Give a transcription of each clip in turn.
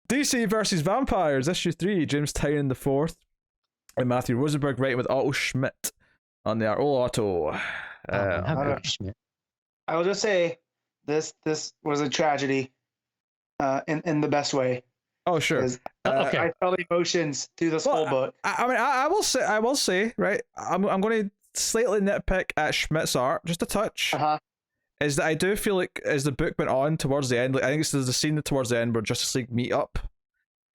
DC versus Vampires, issue 3, James Tynion the fourth, and Matthew Rosenberg writing with Otto Schmidt on the art. Oh, Otto. Schmidt. I will just say, this was a tragedy, in the best way. Oh, sure. Okay. I felt emotions through this whole book. I will say, right, I'm going to slightly nitpick at Schmidt's art, just a touch. Is that I do feel like as the book went on towards the end, like I think there's a scene towards the end where Justice League meet up.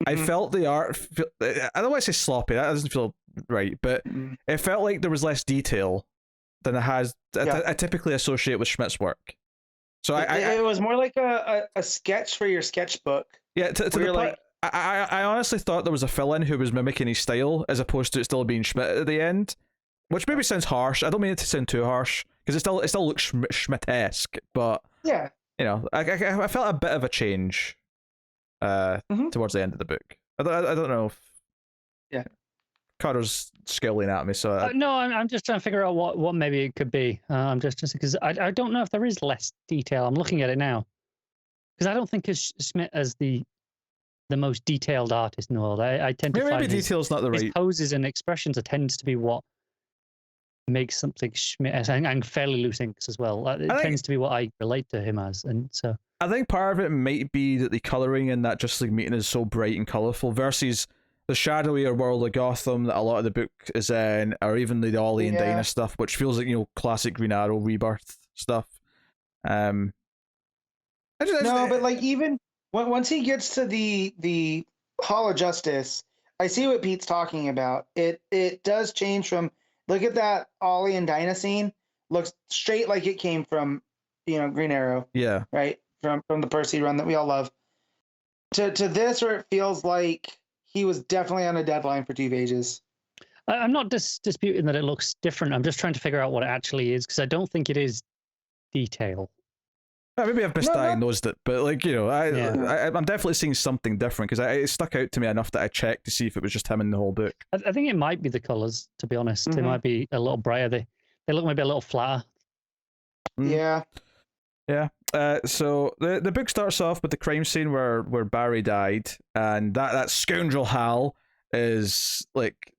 I felt the art. I don't want to say sloppy. That doesn't feel right, but it felt like there was less detail than it has. I typically associate with Schmidt's work. So it was more like a sketch for your sketchbook. Yeah, to the point. I honestly thought there was a fill-in who was mimicking his style as opposed to it still being Schmidt at the end, which maybe sounds harsh. I don't mean it to sound too harsh because it still looks Schmidt-esque, but yeah, you know, I felt a bit of a change towards the end of the book. I don't know if Carter's scowling at me, so no, I'm just trying to figure out what maybe it could be. I'm just because I don't know if there is less detail. I'm looking at it now because I don't think of Schmidt as the most detailed artist in the world. I tend to find detail's not the right. His poses and expressions tends to be what makes something Schmidt, and fairly loose inks as well. Tends to be what I relate to him as, and so I think part of it might be that the coloring in that Justice League meeting is so bright and colorful versus the shadowier world of Gotham that a lot of the book is in, or even the Ollie and Dinah stuff, which feels like, you know, classic Green Arrow rebirth stuff. But like even once he gets to the Hall of Justice, I see what Pete's talking about. It does change from, look at that Ollie and Dinah scene, looks straight like it came from, you know, Green Arrow. Yeah. Right? From the Percy run that we all love. To this, where it feels like he was definitely on a deadline for 2 pages. I'm not disputing that it looks different. I'm just trying to figure out what it actually is, because I don't think it is detail. Maybe I've misdiagnosed it, but like, you know, I'm definitely seeing something different because it stuck out to me enough that I checked to see if it was just him in the whole book. I think it might be the colors, to be honest. They might be a little brighter. They look maybe a little flatter. Yeah. So the book starts off with the crime scene where Barry died, and that scoundrel Hal is like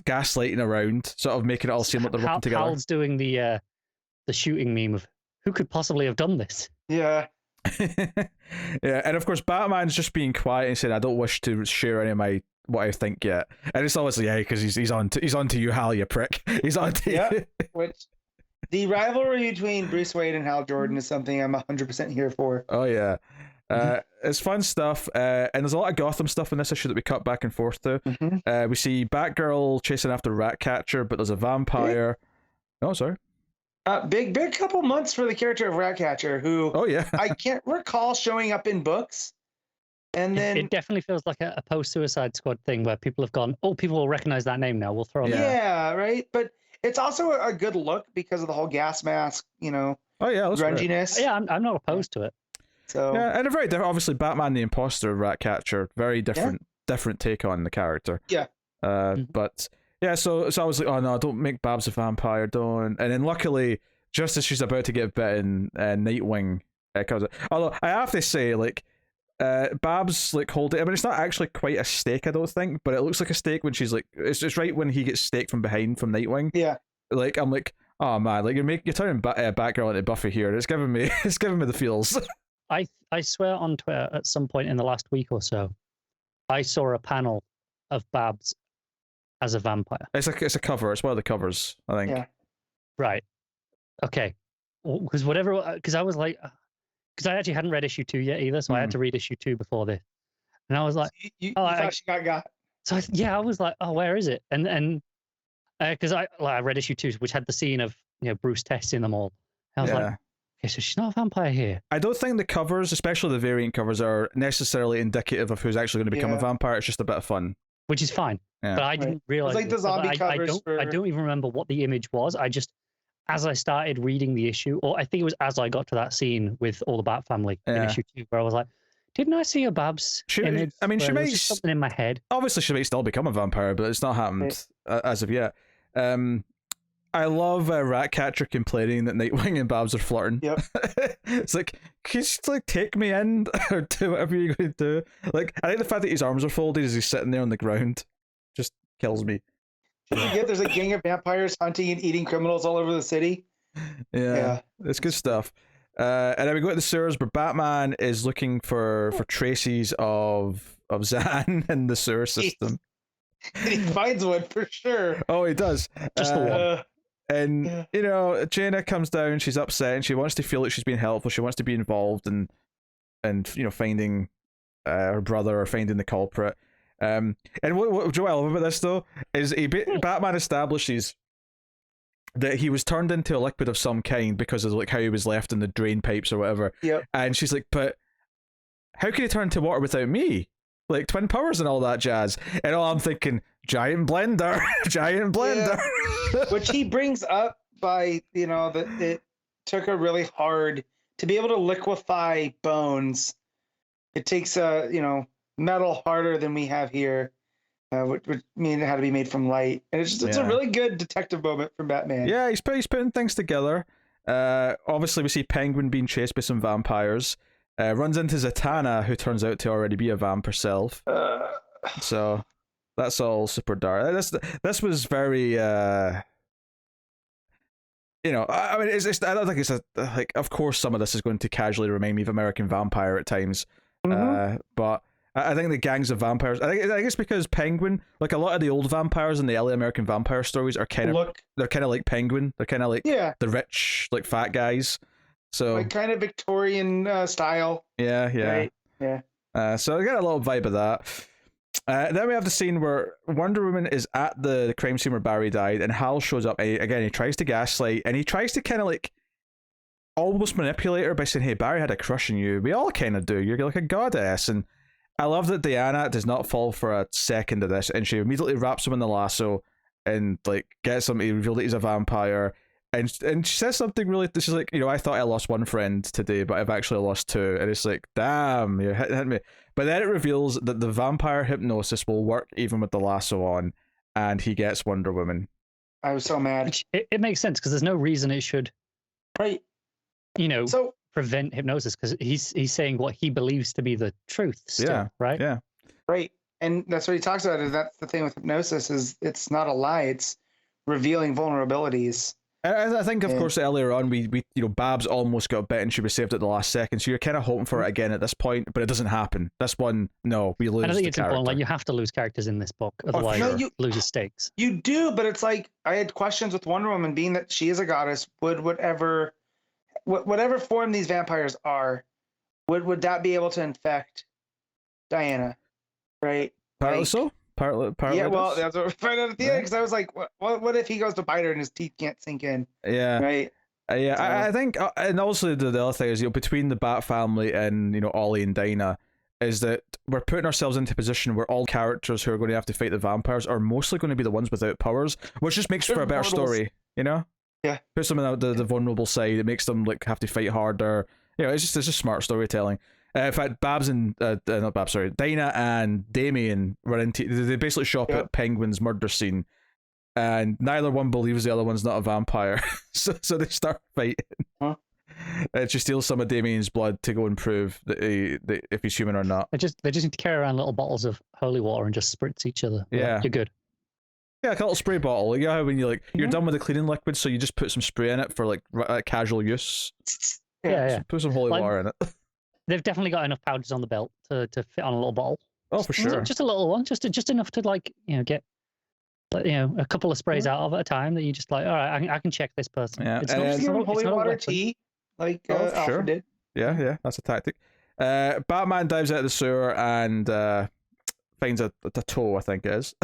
gaslighting around, sort of making it all seem like they're working together. Hal's doing the shooting meme of who could possibly have done this. Yeah. Yeah, and of course Batman's just being quiet and saying, "I don't wish to share any of what I think yet." And it's obviously because he's on to you, Hal, you prick. He's on to you. Which the rivalry between Bruce Wayne and Hal Jordan is something I'm 100% here for. Oh yeah. It's fun stuff, and there's a lot of Gotham stuff in this issue that we cut back and forth to. We see Batgirl chasing after Ratcatcher, but there's a vampire. Oh, sorry. Big couple months for the character of Ratcatcher, who I can't recall showing up in books. And then it definitely feels like a post-Suicide Squad thing where people have gone, oh, people will recognize that name now. We'll throw it. Yeah, right. But it's also a good look because of the whole gas mask, you know. Oh yeah, grunginess. Yeah, I'm not opposed to it. So yeah, and a very different, obviously Batman the Imposter, Ratcatcher, very different take on the character. Yeah. But yeah, so I was like, oh no, don't make Babs a vampire, don't. And then luckily, just as she's about to get bitten, Nightwing comes out. Although I have to say, like, Babs like holding. I mean, it's not actually quite a stake, I don't think, but it looks like a stake when she's like, it's right when he gets staked from behind from Nightwing. Yeah. Like I'm like, oh man, like you're turning Batgirl into Buffy here. It's giving me the feels. I swear on Twitter at some point in the last week or so, I saw a panel of Babs as a vampire. It's a cover. It's one of the covers, I think. Yeah. Right. Okay. Because I was like, because I actually hadn't read issue 2 yet either, so I had to read issue 2 before this, and I was like, you thought she got. So I was like, oh, where is it? And because I read issue 2, which had the scene of Bruce testing them all. And I was like, okay, so she's not a vampire here. I don't think the covers, especially the variant covers, are necessarily indicative of who's actually going to become a vampire. It's just a bit of fun, which is fine. Yeah. But I didn't realize. It's like the zombie covers. I don't even remember what the image was. I just, as I started reading the issue, or I think it was as I got to that scene with all the Bat family in issue 2, where I was like, didn't I see a Babs image? I mean, she may something in my head. Obviously, she may still become a vampire, but it's not happened as of yet. I love Ratcatcher complaining that Nightwing and Babs are flirting. Yep. It's like, can you just like take me in or do whatever you're going to do? Like, I think the fact that his arms are folded as he's sitting there on the ground just kills me. Yeah, there's a gang of vampires hunting and eating criminals all over the city. Yeah, it's good stuff. And then we go to the sewers where Batman is looking for traces of Zan in the sewer system. He finds one for sure. Oh, he does. Just the one. And you know, Jaina comes down. She's upset and she wants to feel like she's being helpful. She wants to be involved and you know, finding her brother or finding the culprit. And what Joe I love about this though is Batman establishes that he was turned into a liquid of some kind because of like how he was left in the drain pipes or whatever. Yep. And she's like, but how can he turn into water without me? Like twin powers and all that jazz. And all I'm thinking, giant blender, giant blender. Yeah. Which he brings up by, you know, that it took a really hard to be able to liquefy bones. It takes you know, metal harder than we have here, which would mean it had to be made from light. And it's a really good detective moment from Batman. Yeah, he's putting things together. Obviously, we see Penguin being chased by some vampires. Runs into Zatanna, who turns out to already be a vamp herself. So that's all super dark. This was very, you know, I mean, it's I don't think it's like. Of course, some of this is going to casually remind me of American Vampire at times, but I think the gangs of vampires. I think it's because Penguin, like a lot of the old vampires in the early American vampire stories, are they're kind of like Penguin. They're kind of like the rich, like fat guys. So like kind of Victorian style. Yeah. Right? Yeah. So I got a little vibe of that. Then we have the scene where Wonder Woman is at the crime scene where Barry died, and Hal shows up. Again, he tries to gaslight, and he tries to kind of like almost manipulate her by saying, "Hey, Barry had a crush on you. We all kind of do. You're like a goddess." And I love that Diana does not fall for a second of this, and she immediately wraps him in the lasso and like gets him to reveal that he's a vampire. And she says something really. She's like, you know, I thought I lost one friend today, but I've actually lost two. And it's like, damn, you're hitting me. But then it reveals that the vampire hypnosis will work even with the lasso on, and he gets Wonder Woman. I was so mad. Which, it makes sense because there's no reason it should, right? You know, prevent hypnosis because he's saying what he believes to be the truth. Still, right? Yeah. Right, and that's what he talks about. Is that's the thing with hypnosis is it's not a lie. It's revealing vulnerabilities. I think, of course, earlier on, we you know, Babs almost got bit and she was saved at the last second, so you're kind of hoping for it again at this point, but it doesn't happen. This one, no, we lose. And I think the it's character. important. Like you have to lose characters in this book, otherwise you lose the stakes. You do, but it's like I had questions with Wonder Woman, being that she is a goddess. Would whatever form these vampires are, would that be able to infect Diana? Right. Partly so. Partly. Yeah, well, that's what we find out at the end, because I was like, what if he goes to bite her and his teeth can't sink in? Yeah. Right. Yeah, so, I think, and also the other thing is, you know, between the Bat family and, you know, Ollie and Dinah, is that we're putting ourselves into a position where all characters who are going to have to fight the vampires are mostly going to be the ones without powers, which just makes for a better story, you know? Yeah. Puts them in the vulnerable side. It makes them like have to fight harder. You know, it's just smart storytelling. In fact, Dinah and Damien were into. They basically shop at Penguin's murder scene, and neither one believes the other one's not a vampire. so they start fighting. Huh? She steals some of Damien's blood to go and prove that if he's human or not. They just need to carry around little bottles of holy water and just spritz each other. Yeah, you're good. Yeah, like a little spray bottle. Like, you know how when you're done with the cleaning liquid, so you just put some spray in it for like casual use. Yeah. So put some holy water in it. They've definitely got enough powders on the belt to fit on a little bottle. Oh, for sure. Just a little one, just enough to like, you know, get, you know, a couple of sprays out of it at a time that you just like, all right, I can check this person. Yeah, it's not holy water tea, like Alfred sure. did. Yeah, that's a tactic. Batman dives out of the sewer and finds a toe, I think it is.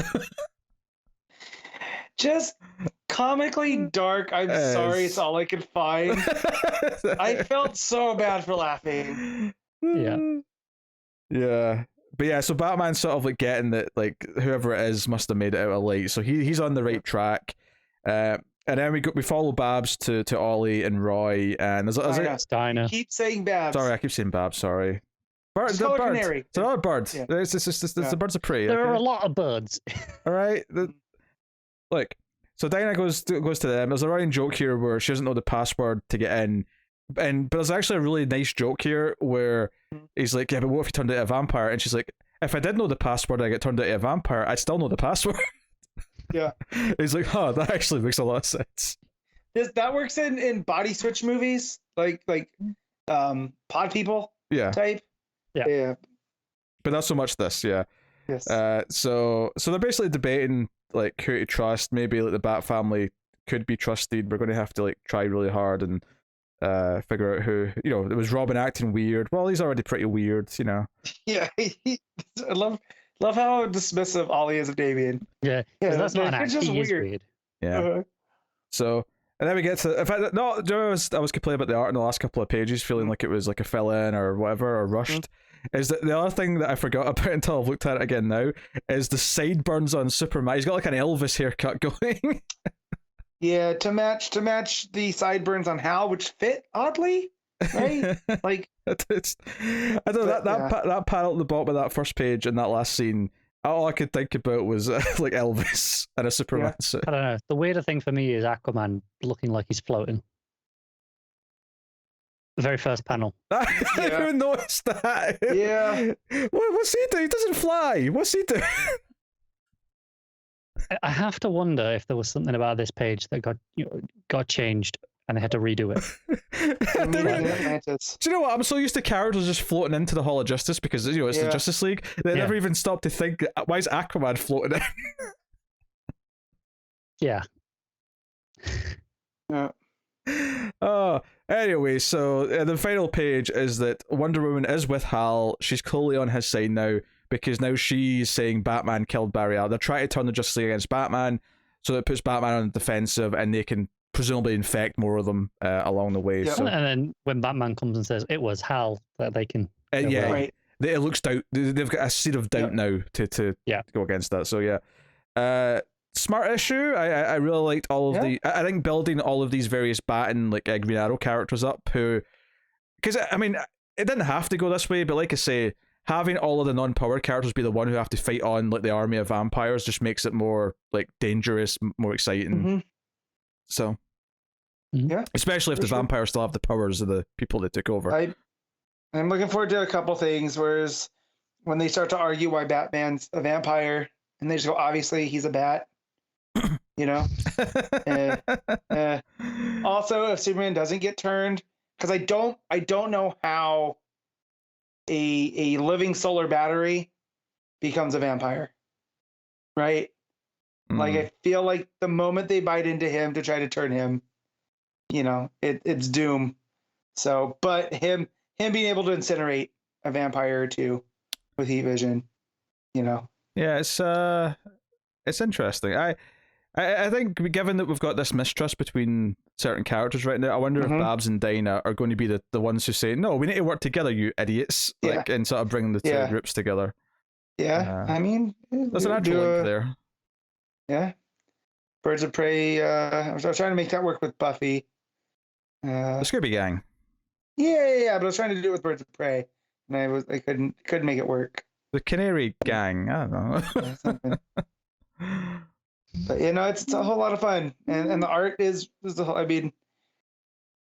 Just comically dark. I'm sorry, it's all I could find. I felt so bad for laughing. Yeah. But yeah, so Batman's sort of like getting that, like, whoever it is must have made it out of light. So he's on the right track. And then we follow Babs to Ollie and Roy, and there's Dinah. Keep saying Babs. Sorry, I keep saying Babs. Sorry. It's a bird. It's another bird. Yeah. It's the birds of prey. There are a lot of birds. All right. Look, so Dinah goes to them. There's a running joke here where she doesn't know the password to get in. but there's actually a really nice joke here where he's like, yeah, but what if you turned into a vampire? And she's like, if I did know the password, I get turned into a vampire, I'd still know the password. Yeah. He's like, oh, that actually makes a lot of sense. That works in body switch movies, like pod people type. Yeah. But not so much this, yeah. Yes. So they're basically debating like who to trust. Maybe like the Bat family could be trusted. We're going to have to like try really hard and figure out who. You know, it was Robin acting weird. Well, he's already pretty weird, you know. Yeah, I love how dismissive Ollie is of Damien. Yeah, that's not an act. Just he is weird. Yeah. So. And then we get to, in fact, no, I was complaining about the art in the last couple of pages, feeling like it was like a fill-in or whatever, or rushed. Is that the other thing that I forgot about until I've looked at it again now, is the sideburns on Superman. He's got like an Elvis haircut going. Yeah, to match the sideburns on Hal, which fit oddly, right? Like, I don't know, that panel at the bottom of that first page and that last scene, all I could think about was like Elvis and a Superman suit. I don't know. The weirder thing for me is Aquaman looking like he's floating. The very first panel. I didn't even notice that. Yeah. What's he doing? He doesn't fly. What's he doing? I have to wonder if there was something about this page that got changed and they had to redo it. Do you know what? I'm so used to characters just floating into the Hall of Justice because it's the Justice League. They never even stopped to think, why is Aquaman floating in? Yeah. Oh, anyway, so the final page is that Wonder Woman is with Hal. She's clearly on his side now because now she's saying Batman killed Barry Allen. They're trying to turn the Justice League against Batman, so it puts Batman on the defensive, and they can presumably infect more of them along the way. Yeah. So, and then when Batman comes and says it was Hal, that they can. Right. It looks doubt. They've got a seed of doubt now to go against that. So yeah, smart issue. I really liked all of the. I think building all of these various Bat and like Green Arrow characters up, who, because I mean, it didn't have to go this way, but like I say, having all of the non-powered characters be the one who have to fight on like the army of vampires just makes it more like dangerous, more exciting. Mm-hmm. So, yeah, especially if the vampires still have the powers of the people that took over. I'm looking forward to a couple things. Whereas when they start to argue why Batman's a vampire, and they just go, obviously he's a bat. You know. Also, if Superman doesn't get turned, because I don't know how a living solar battery becomes a vampire, right? Like, I feel like the moment they bite into him to try to turn him, you know, it's doom. So, but him being able to incinerate a vampire or two with heat vision, you know. Yeah, it's interesting. I think given that we've got this mistrust between certain characters right now, I wonder if Babs and Dinah are going to be the ones who say, no, we need to work together, you idiots, like, and sort of bring the two groups together. Yeah, I mean, there's an actual link there. Yeah, Birds of Prey. I was trying to make that work with Buffy. The Scooby Gang. Yeah, but I was trying to do it with Birds of Prey, and I couldn't make it work. The Canary Gang. I don't know. But you know, it's a whole lot of fun, and the art is the whole. I mean,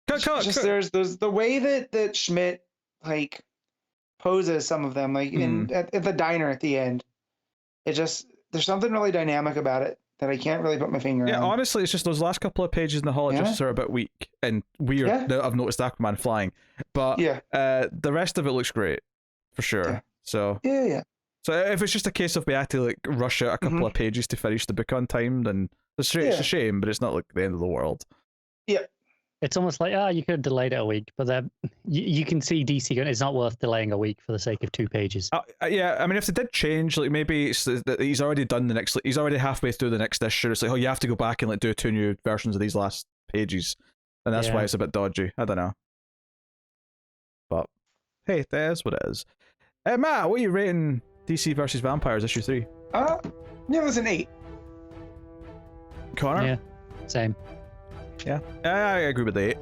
there's the way that Schmidt like poses some of them, like at the diner at the end. It just, there's something really dynamic about it that I can't really put my finger on. Yeah, honestly, it's just those last couple of pages in the Hall of Justice are a bit weak and weird. Yeah. I've noticed Aquaman flying, but the rest of it looks great for sure. Yeah. So yeah. So if it's just a case of we had to like rush out a couple of pages to finish the book on time, then it's a shame, but it's not like the end of the world. Yeah. It's almost like, you could have delayed it a week, but then you can see DC going, it's not worth delaying a week for the sake of 2 pages. Yeah, I mean, if they did change, like maybe it's that he's already done the next, he's already halfway through the next issue. It's like, you have to go back and like do 2 new versions of these last pages, and that's why it's a bit dodgy. I don't know, but hey, that is what it is. Matt, what are you rating DC versus Vampires issue 3? Yeah, it was an 8. Connor? Yeah, same. Yeah, I agree with the 8.